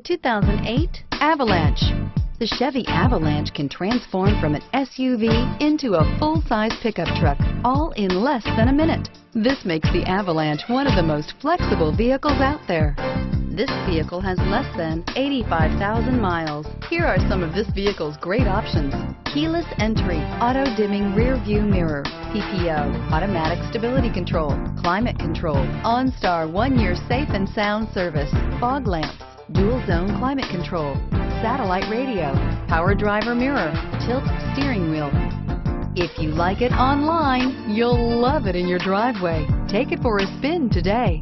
2008 Avalanche. The Chevy Avalanche can transform from an SUV into a full-size pickup truck, all in less than a minute. This makes the Avalanche one of the most flexible vehicles out there. This vehicle has less than 85,000 miles. Here are some of this vehicle's great options: keyless entry, auto-dimming rear view mirror, PPO, automatic stability control, climate control, OnStar 1-year safe and sound service, fog lamps, dual zone climate control, satellite radio, power driver mirror, tilt steering wheel. If you like it online, you'll love it in your driveway. Take it for a spin today.